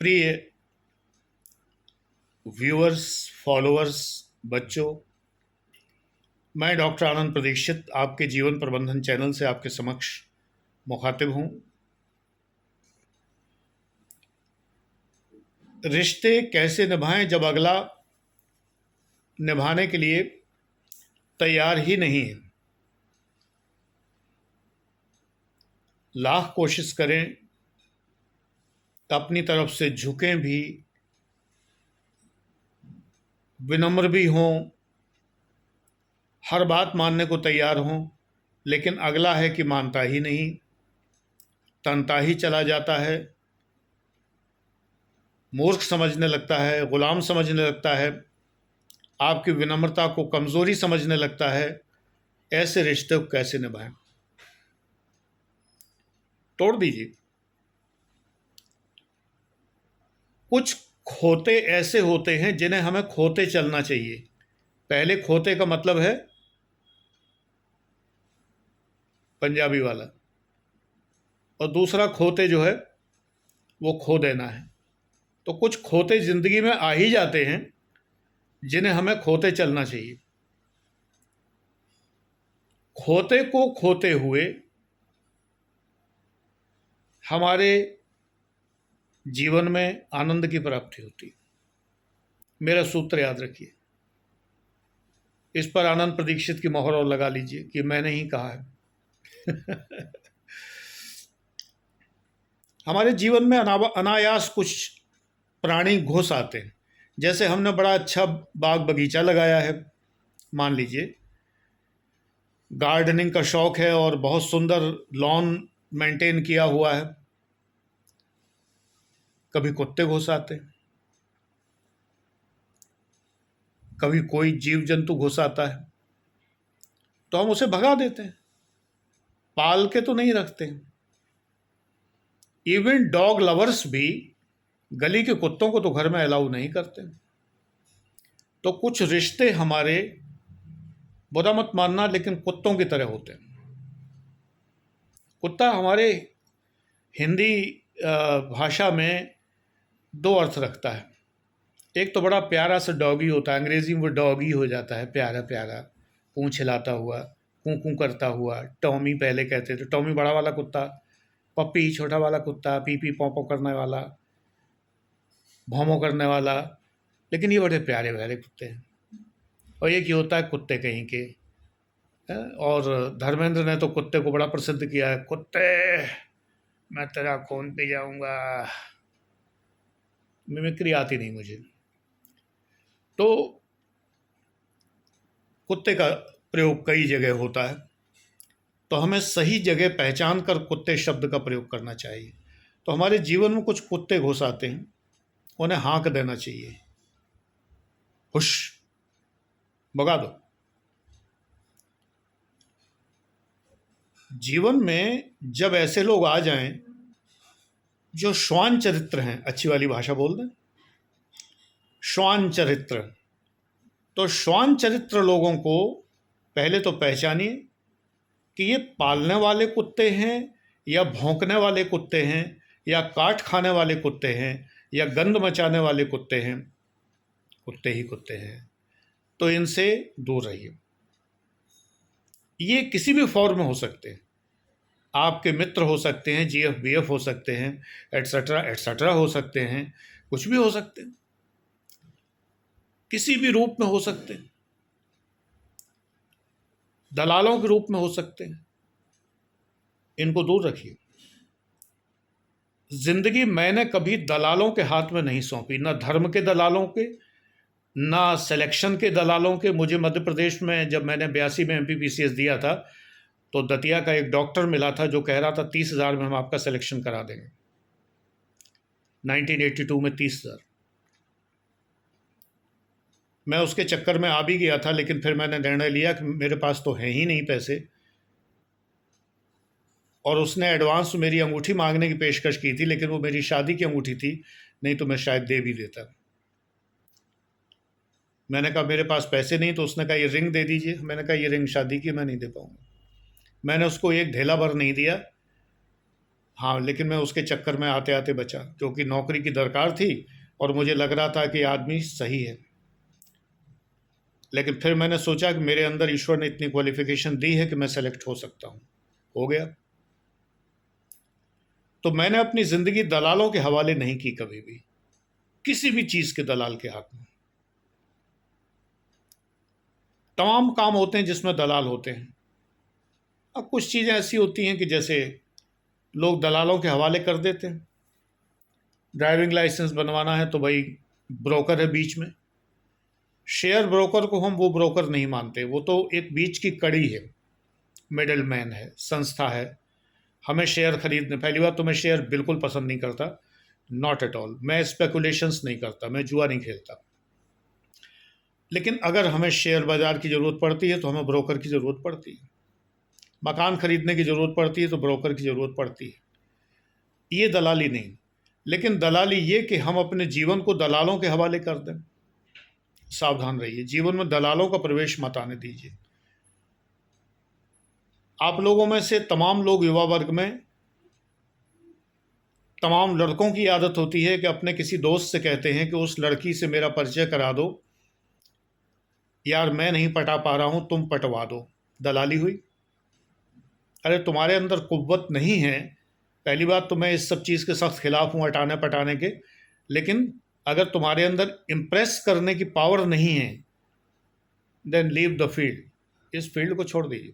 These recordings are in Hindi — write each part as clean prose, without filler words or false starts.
प्रिय व्यूअर्स, फॉलोअर्स, बच्चों, मैं डॉक्टर आनंद प्रदीक्षित आपके जीवन प्रबंधन चैनल से आपके समक्ष मुखातिब हूँ। रिश्ते कैसे निभाएं जब अगला निभाने के लिए तैयार ही नहीं है। लाख कोशिश करें, अपनी तरफ से झुकें भी, विनम्र भी हों, हर बात मानने को तैयार हों, लेकिन अगला है कि मानता ही नहीं, तनता ही चला जाता है, मूर्ख समझने लगता है, गुलाम समझने लगता है, आपकी विनम्रता को कमज़ोरी समझने लगता है। ऐसे रिश्ते को कैसे निभाएं? तोड़ दीजिए। कुछ खोते ऐसे होते हैं जिन्हें हमें खोते चलना चाहिए। पहले खोते का मतलब है पंजाबी वाला, और दूसरा खोते जो है वो खो देना है। तो कुछ खोते ज़िंदगी में आ ही जाते हैं जिन्हें हमें खोते चलना चाहिए। खोते को खोते हुए हमारे जीवन में आनंद की प्राप्ति होती है। मेरा सूत्र याद रखिए, इस पर आनंद प्रदीक्षित की मोहर और लगा लीजिए कि मैंने ही कहा है। हमारे जीवन में अनायास कुछ प्राणी घुस आते हैं। जैसे हमने बड़ा अच्छा बाग बगीचा लगाया है, मान लीजिए गार्डनिंग का शौक है और बहुत सुंदर लॉन मेंटेन किया हुआ है, कभी कुत्ते घुस आते हैं, कभी कोई जीव जंतु घुस आता है, तो हम उसे भगा देते हैं, पाल के तो नहीं रखते। इवन डॉग लवर्स भी गली के कुत्तों को तो घर में अलाउ नहीं करते। तो कुछ रिश्ते हमारे, बुरा मत मानना, लेकिन कुत्तों की तरह होते हैं। कुत्ता हमारे हिंदी भाषा में दो अर्थ रखता है। एक तो बड़ा प्यारा सा डॉगी होता है, अंग्रेजी में वो डॉगी हो जाता है, प्यारा प्यारा, पूंछ हिलाता हुआ, कूं कूं करता हुआ। टॉमी पहले कहते थे, टॉमी बड़ा वाला कुत्ता, पप्पी छोटा वाला कुत्ता, पी पी पौ पौ करने वाला, भौंभौं करने वाला। लेकिन ये बड़े प्यारे प्यारे कुत्ते हैं। और एक ये होता है कुत्ते कहीं के। और धर्मेंद्र ने तो कुत्ते को बड़ा प्रसिद्ध किया है, कुत्ते मैं तेरा खून पी जाऊंगा। मिमिक्री आती नहीं मुझे। तो कुत्ते का प्रयोग कई जगह होता है, तो हमें सही जगह पहचान कर कुत्ते शब्द का प्रयोग करना चाहिए। तो हमारे जीवन में कुछ कुत्ते घुस आते हैं, उन्हें हाँक देना चाहिए, हुश, भगा दो। जीवन में जब ऐसे लोग आ जाएं जो श्वान चरित्र हैं, अच्छी वाली भाषा बोल दें, श्वान चरित्र, तो श्वान चरित्र लोगों को पहले तो पहचानिए कि ये पालने वाले कुत्ते हैं या भौंकने वाले कुत्ते हैं या काट खाने वाले कुत्ते हैं या गंद मचाने वाले कुत्ते हैं। कुत्ते ही कुत्ते हैं, तो इनसे दूर रहिए। ये किसी भी फॉर्म में हो सकते हैं, आपके मित्र हो सकते हैं, जीएफ बीएफ हो सकते हैं, एट्सेट्रा एट्सेट्रा हो सकते हैं, कुछ भी हो सकते हैं, किसी भी रूप में हो सकते हैं, दलालों के रूप में हो सकते हैं। इनको दूर रखिए। जिंदगी मैंने कभी दलालों के हाथ में नहीं सौंपी, ना धर्म के दलालों के, ना सिलेक्शन के दलालों के। मुझे मध्य प्रदेश में जब मैंने 82 में MPPCS दिया था, तो दतिया का एक डॉक्टर मिला था जो कह रहा था 30,000 में हम आपका सिलेक्शन करा देंगे। 1982 में 30,000। मैं उसके चक्कर में आ भी गया था, लेकिन फिर मैंने निर्णय लिया कि मेरे पास तो है ही नहीं पैसे। और उसने एडवांस मेरी अंगूठी मांगने की पेशकश की थी, लेकिन वो मेरी शादी की अंगूठी थी, नहीं तो मैं शायद दे भी देता। मैंने कहा मेरे पास पैसे नहीं, तो उसने कहा ये रिंग दे दीजिए। मैंने कहा ये रिंग शादी की मैं नहीं दे पाऊंगा। मैंने उसको एक ढेला भर नहीं दिया, हाँ, लेकिन मैं उसके चक्कर में आते आते बचा, क्योंकि नौकरी की दरकार थी और मुझे लग रहा था कि आदमी सही है। लेकिन फिर मैंने सोचा कि मेरे अंदर ईश्वर ने इतनी क्वालिफिकेशन दी है कि मैं सेलेक्ट हो सकता हूँ। हो गया। तो मैंने अपनी ज़िंदगी दलालों के हवाले नहीं की कभी भी, किसी भी चीज़ के दलाल के हाथ में। तमाम काम होते हैं जिसमें दलाल होते हैं। अब कुछ चीज़ें ऐसी होती हैं कि जैसे लोग दलालों के हवाले कर देते हैं। ड्राइविंग लाइसेंस बनवाना है तो भाई ब्रोकर है बीच में। शेयर ब्रोकर को हम वो ब्रोकर नहीं मानते, वो तो एक बीच की कड़ी है, मिडिल मैन है, संस्था है। हमें शेयर खरीदने, पहली बात तो मैं शेयर बिल्कुल पसंद नहीं करता, नॉट एट ऑल। मैं स्पेकुलेशंस नहीं करता, मैं जुआ नहीं खेलता। लेकिन अगर हमें शेयर बाजार की ज़रूरत पड़ती है तो हमें ब्रोकर की ज़रूरत पड़ती है। मकान खरीदने की ज़रूरत पड़ती है तो ब्रोकर की ज़रूरत पड़ती है। ये दलाली नहीं। लेकिन दलाली ये कि हम अपने जीवन को दलालों के हवाले कर दें। सावधान रहिए, जीवन में दलालों का प्रवेश मत आने दीजिए। आप लोगों में से तमाम लोग, युवा वर्ग में तमाम लड़कों की आदत होती है कि अपने किसी दोस्त से कहते हैं कि उस लड़की से मेरा परिचय करा दो, यार मैं नहीं पटा पा रहा हूं, तुम पटवा दो। दलाली हुई। अरे तुम्हारे अंदर कुव्वत नहीं है। पहली बात तो मैं इस सब चीज़ के सख्त खिलाफ हूँ, हटाने पटाने के। लेकिन अगर तुम्हारे अंदर इम्प्रेस करने की पावर नहीं है, देन लीव द फील्ड। इस फील्ड को छोड़ दीजिए।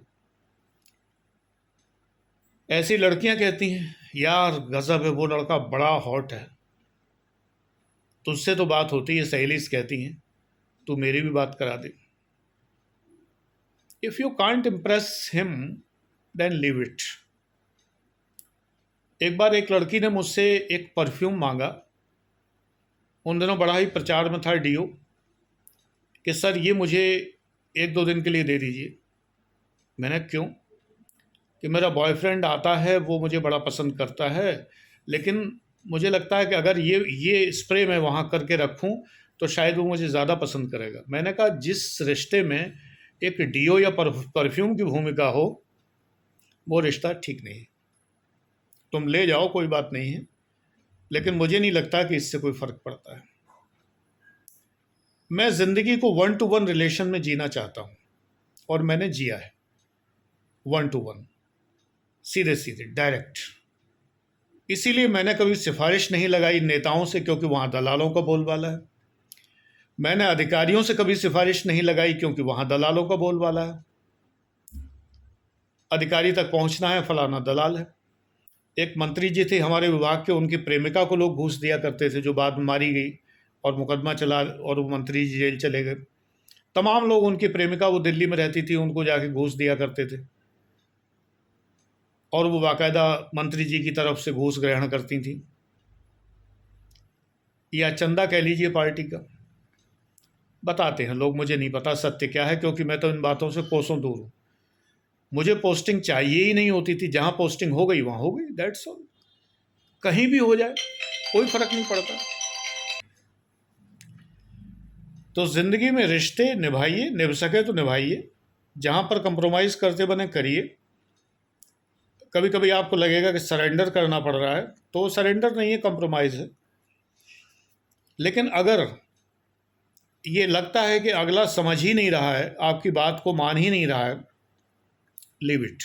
ऐसी लड़कियां कहती हैं, यार गजब है, वो लड़का बड़ा हॉट है, तुझसे तो बात होती है। सहेलीज कहती हैं, तू मेरी भी बात करा दे। If you can't impress him, then leave it. एक बार एक लड़की ने मुझसे एक परफ्यूम मांगा। उन दिनों बड़ा ही प्रचार में था डीओ, कि सर ये मुझे एक दो दिन के लिए दे दीजिए। मैंने क्यों? कि मेरा बॉयफ्रेंड आता है, वो मुझे बड़ा पसंद करता है, लेकिन मुझे लगता है कि अगर ये स्प्रे मैं वहाँ करके रखूँ तो शायद वो मुझे ज़्यादा पसंद करेगा। मैंने कहा, जिस रिश्ते में एक डीओ या परफ्यूम की भूमिका हो, वो रिश्ता ठीक नहीं है। तुम ले जाओ, कोई बात नहीं है, लेकिन मुझे नहीं लगता कि इससे कोई फ़र्क पड़ता है। मैं ज़िंदगी को 1 to 1 रिलेशन में जीना चाहता हूँ, और मैंने जिया है 1 to 1, सीधे सीधे डायरेक्ट। इसीलिए मैंने कभी सिफारिश नहीं लगाई नेताओं से, क्योंकि वहाँ दलालों का बोलबाला है। मैंने अधिकारियों से कभी सिफारिश नहीं लगाई, क्योंकि वहाँ दलालों का बोलबाला है। अधिकारी तक पहुँचना है, फलाना दलाल है। एक मंत्री जी थे हमारे विभाग के, उनकी प्रेमिका को लोग घूस दिया करते थे, जो बाद में मारी गई और मुकदमा चला और वो मंत्री जी जेल चले गए। तमाम लोग, उनकी प्रेमिका वो दिल्ली में रहती थी, उनको जाके घूस दिया करते थे, और वो बाकायदा मंत्री जी की तरफ से घूस ग्रहण करती थी, या चंदा कह लीजिए पार्टी का। बताते हैं लोग, मुझे नहीं पता सत्य क्या है, क्योंकि मैं तो इन बातों से कोसों दूर हूँ। मुझे पोस्टिंग चाहिए ही नहीं होती थी, जहाँ पोस्टिंग हो गई वहाँ हो गई, दैट्स ऑल। कहीं भी हो जाए कोई फर्क नहीं पड़ता। तो ज़िंदगी में रिश्ते निभाइए, निभ सके तो निभाइए, जहाँ पर कंप्रोमाइज़ करते बने करिए। कभी कभी आपको लगेगा कि सरेंडर करना पड़ रहा है, तो सरेंडर नहीं है, कंप्रोमाइज़ है। लेकिन अगर ये लगता है कि अगला समझ ही नहीं रहा है, आपकी बात को मान ही नहीं रहा है, लीव इट।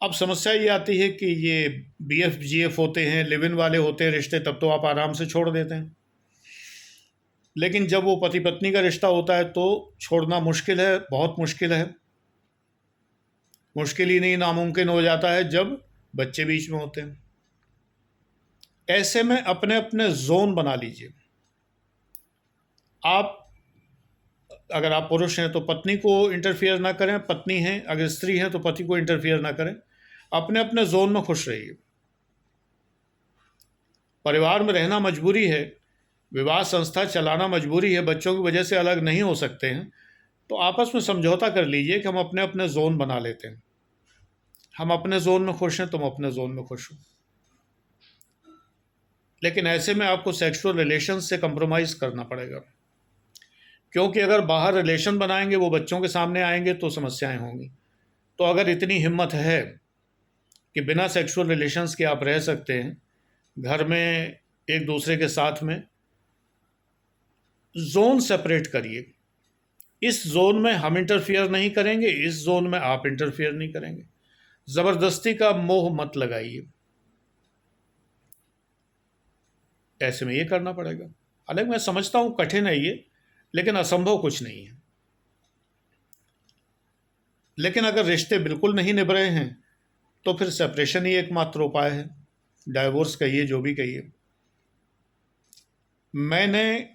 अब समस्या ये आती है कि ये बीएफ जीएफ होते हैं, लिव इन वाले होते हैं रिश्ते, तब तो आप आराम से छोड़ देते हैं। लेकिन जब वो पति पत्नी का रिश्ता होता है तो छोड़ना मुश्किल है, बहुत मुश्किल है। मुश्किल ही नहीं, नामुमकिन हो जाता है जब बच्चे बीच में होते हैं। ऐसे में अपने अपने जोन बना लीजिए। आप, अगर आप पुरुष हैं तो पत्नी को इंटरफियर ना करें, पत्नी हैं अगर स्त्री हैं तो पति को इंटरफियर ना करें। अपने अपने जोन में खुश रहिए। परिवार में रहना मजबूरी है, विवाह संस्था चलाना मजबूरी है, बच्चों की वजह से अलग नहीं हो सकते हैं, तो आपस में समझौता कर लीजिए कि हम अपने अपने जोन बना लेते हैं। हम अपने जोन में खुश हैं, तुम अपने जोन में खुश हो। लेकिन ऐसे में आपको सेक्सुअल रिलेशन से कंप्रोमाइज़ करना पड़ेगा, क्योंकि अगर बाहर रिलेशन बनाएंगे, वो बच्चों के सामने आएंगे तो समस्याएं होंगी। तो अगर इतनी हिम्मत है कि बिना सेक्सुअल रिलेशंस के आप रह सकते हैं घर में एक दूसरे के साथ में। जोन सेपरेट करिए, इस जोन में हम इंटरफियर नहीं करेंगे, इस जोन में आप इंटरफियर नहीं करेंगे। ज़बरदस्ती का मोह मत लगाइए, ऐसे में ये करना पड़ेगा। हालांकि मैं समझता हूँ कठिन है ये, लेकिन असंभव कुछ नहीं है। लेकिन अगर रिश्ते बिल्कुल नहीं निभ रहे हैं तो फिर सेपरेशन ही एकमात्र उपाय है, डाइवोर्स कहिए, जो भी कहिए। मैंने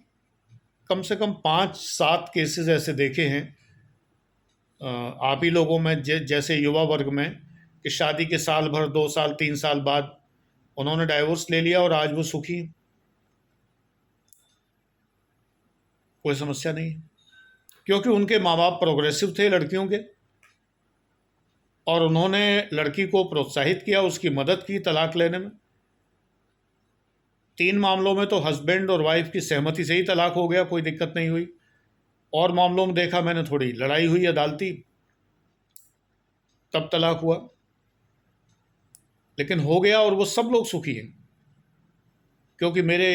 कम से कम 5-7 केसेस ऐसे देखे हैं आप ही लोगों में, जैसे युवा वर्ग में, कि शादी के साल भर, 2 साल 3 साल बाद उन्होंने डाइवोर्स ले लिया और आज वो सुखी हैं। कोई समस्या नहीं है, क्योंकि उनके माँ बाप प्रोग्रेसिव थे लड़कियों के, और उन्होंने लड़की को प्रोत्साहित किया, उसकी मदद की तलाक लेने में। 3 मामलों में तो हस्बैंड और वाइफ की सहमति से ही तलाक हो गया, कोई दिक्कत नहीं हुई। और मामलों में देखा मैंने थोड़ी लड़ाई हुई अदालती, तब तलाक हुआ, लेकिन हो गया और वो सब लोग सुखी हैं। क्योंकि मेरे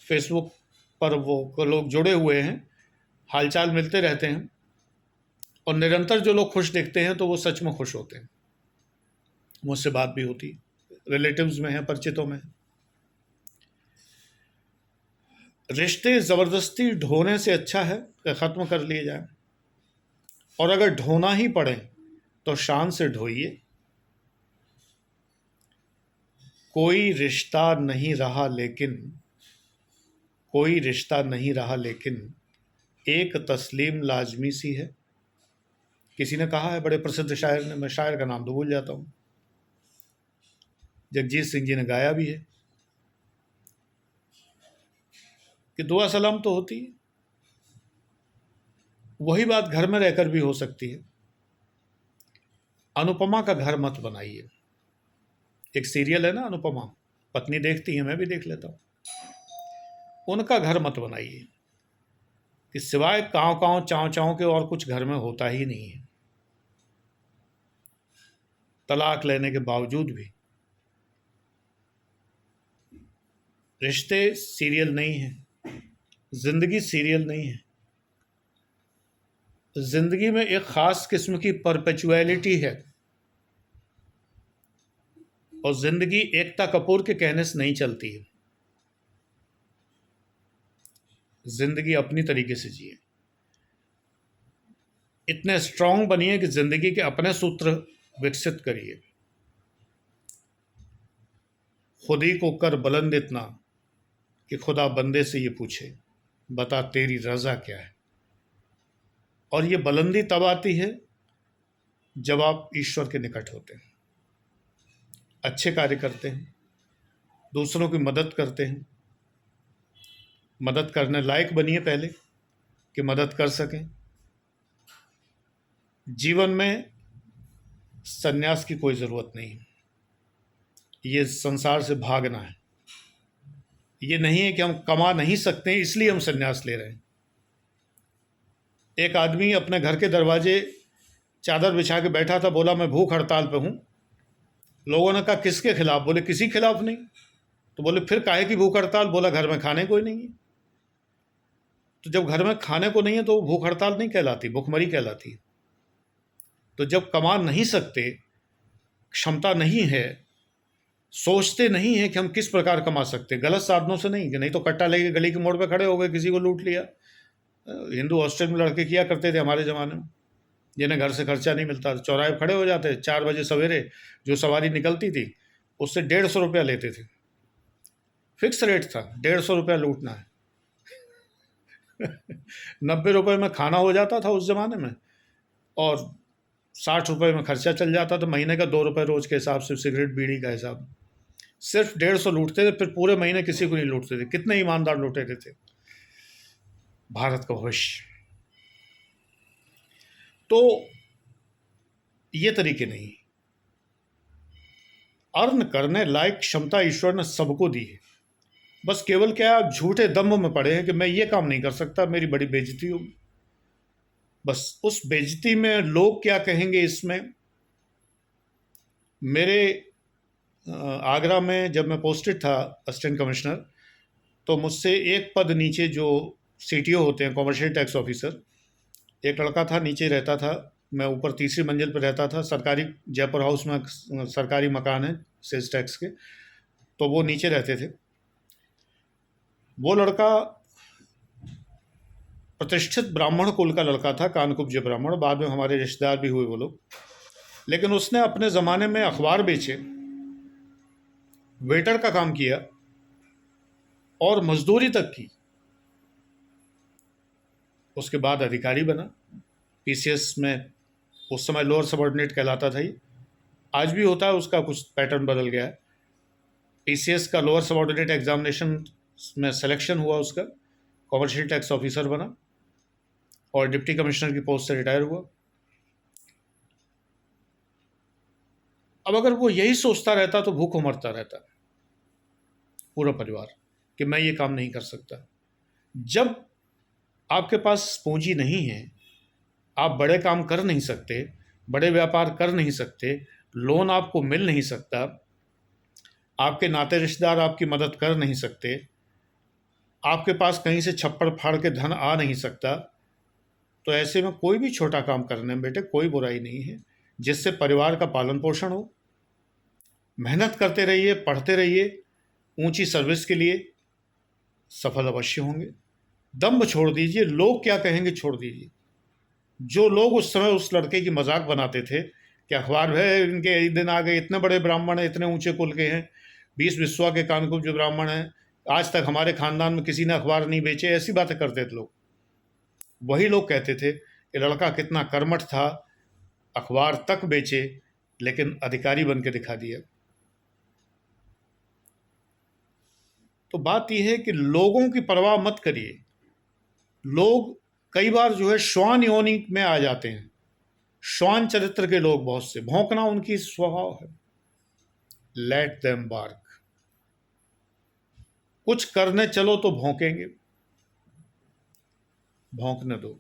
फेसबुक पर वो लोग जुड़े हुए हैं, हालचाल मिलते रहते हैं, और निरंतर जो लोग खुश दिखते हैं तो वो सच में खुश होते हैं। मुझसे बात भी होती है, रिलेटिव्स में है, परिचितों में है। रिश्ते ज़बरदस्ती ढोने से अच्छा है कि ख़त्म कर लिए जाए, और अगर ढोना ही पड़े तो शान से ढोइए। कोई रिश्ता नहीं रहा लेकिन, कोई रिश्ता नहीं रहा लेकिन एक तस्लीम लाजमी सी है। किसी ने कहा है, बड़े प्रसिद्ध शायर ने, मैं शायर का नाम तो भूल जाता हूँ, जगजीत सिंह जी ने गाया भी है कि दुआ सलाम तो होती है। वही बात घर में रहकर भी हो सकती है। अनुपमा का घर मत बनाइए। एक सीरियल है ना अनुपमा, पत्नी देखती है, मैं भी देख लेता हूँ। उनका घर मत बनाइए कि सिवाय काँव काँव चाँव चाँव के और कुछ घर में होता ही नहीं है। तलाक लेने के बावजूद भी रिश्ते सीरियल नहीं है, जिंदगी सीरियल नहीं है। जिंदगी में एक खास किस्म की परपेचुअलिटी है, और जिंदगी एकता कपूर के कहने से नहीं चलती है। जिंदगी अपनी तरीके से जिए, इतने स्ट्रांग बनिए कि जिंदगी के अपने सूत्र विकसित करिए। खुद ही को कर बुलंद इतना कि खुदा बंदे से ये पूछे, बता तेरी रजा क्या है। और ये बुलंदी तब आती है जब आप ईश्वर के निकट होते हैं, अच्छे कार्य करते हैं, दूसरों की मदद करते हैं। मदद करने लायक बनिए पहले कि मदद कर सकें। जीवन में संन्यास की कोई ज़रूरत नहीं है। ये संसार से भागना है। ये नहीं है कि हम कमा नहीं सकते इसलिए हम संन्यास ले रहे हैं। एक आदमी अपने घर के दरवाजे चादर बिछा के बैठा था, बोला मैं भूख हड़ताल पे हूँ। लोगों ने कहा किसके खिलाफ? बोले किसी खिलाफ नहीं। तो बोले फिर काहे की भूख हड़ताल? बोला घर में खाने को ही नहीं है। तो जब घर में खाने को नहीं है तो भूख हड़ताल नहीं कहलाती, भूखमरी कहलाती। तो जब कमा नहीं सकते, क्षमता नहीं है, सोचते नहीं है कि हम किस प्रकार कमा सकते, गलत साधनों से नहीं, कि नहीं तो कट्टा लेके गली के मोड़ पे खड़े हो गए, किसी को लूट लिया। हिंदू हॉस्टल में लड़के किया करते थे हमारे ज़माने में, जिन्हें घर से खर्चा नहीं मिलता, चौराहे पर खड़े हो जाते, 4 बजे सवेरे जो सवारी निकलती थी उससे 150 रुपया लेते थे। फिक्स रेट था, 150 रुपया लूटना है। 90 रुपये में खाना हो जाता था उस ज़माने में, और 60 रुपये में खर्चा चल जाता था। महीने का 2 रुपये रोज़ के हिसाब से, सिगरेट बीड़ी का हिसाब। सिर्फ 150 लूटते थे, फिर पूरे महीने किसी को नहीं लूटते थे। कितने ईमानदार लूटे थे भारत का भविष्य। तो ये तरीके नहीं। अर्न करने लायक क्षमता ईश्वर ने सबको दी है। बस केवल क्या आप झूठे दम्भ में पड़े हैं कि मैं ये काम नहीं कर सकता, मेरी बड़ी बेइज्जती होगी। बस उस बेइज्जती में लोग क्या कहेंगे, इसमें मेरे आगरा में जब मैं पोस्टेड था असिस्टेंट कमिश्नर, तो मुझसे एक पद नीचे जो सीटीओ होते हैं, कॉमर्शियल टैक्स ऑफिसर, एक लड़का था, नीचे रहता था। मैं ऊपर तीसरी मंजिल पर रहता था। सरकारी जयपुर हाउस में सरकारी मकान है सेल्स टैक्स के, तो वो नीचे रहते थे। वो लड़का प्रतिष्ठित ब्राह्मण कुल का लड़का था, कानकुब्ज ब्राह्मण, बाद में हमारे रिश्तेदार भी हुए वो लोग। लेकिन उसने अपने ज़माने में अखबार बेचे, वेटर का काम किया और मजदूरी तक की। उसके बाद अधिकारी बना पीसीएस में। उस समय लोअर सबऑर्डिनेट कहलाता था ये, आज भी होता है, उसका कुछ पैटर्न बदल गया है। पीसीएस का लोअर सबऑर्डिनेट एग्जामिनेशन में सिलेक्शन हुआ उसका, कॉमर्शियल टैक्स ऑफिसर बना और डिप्टी कमिश्नर की पोस्ट से रिटायर हुआ। अब अगर वो यही सोचता रहता तो भूख मरता रहता पूरा परिवार कि मैं ये काम नहीं कर सकता। जब आपके पास पूंजी नहीं है, आप बड़े काम कर नहीं सकते, बड़े व्यापार कर नहीं सकते, लोन आपको मिल नहीं सकता, आपके नाते रिश्तेदार आपकी मदद कर नहीं सकते, आपके पास कहीं से छप्पड़ फाड़ के धन आ नहीं सकता, तो ऐसे में कोई भी छोटा काम करने में बेटे कोई बुराई नहीं है, जिससे परिवार का पालन पोषण हो। मेहनत करते रहिए, पढ़ते रहिए, ऊंची सर्विस के लिए सफल अवश्य होंगे। दम्भ छोड़ दीजिए, लोग क्या कहेंगे छोड़ दीजिए। जो लोग उस समय उस लड़के की मजाक बनाते थे कि अखबार है इनके दिन आ गए, इतने बड़े ब्राह्मण हैं, इतने ऊंचे कुल के हैं, 20 बिस्वा के कानकुब्ज जो ब्राह्मण हैं, आज तक हमारे खानदान में किसी ने अखबार नहीं बेचे, ऐसी बातें करते थे लोग। वही लोग कहते थे कि लड़का कितना कर्मठ था, अखबार तक बेचे लेकिन अधिकारी बन के दिखा दिया। तो बात यह है कि लोगों की परवाह मत करिए। लोग कई बार जो है श्वान योनि में आ जाते हैं, श्वान चरित्र के लोग बहुत से, भौंकना उनकी स्वभाव है। Let them bark. कुछ करने चलो तो भौंकेंगे, भौंकने दो।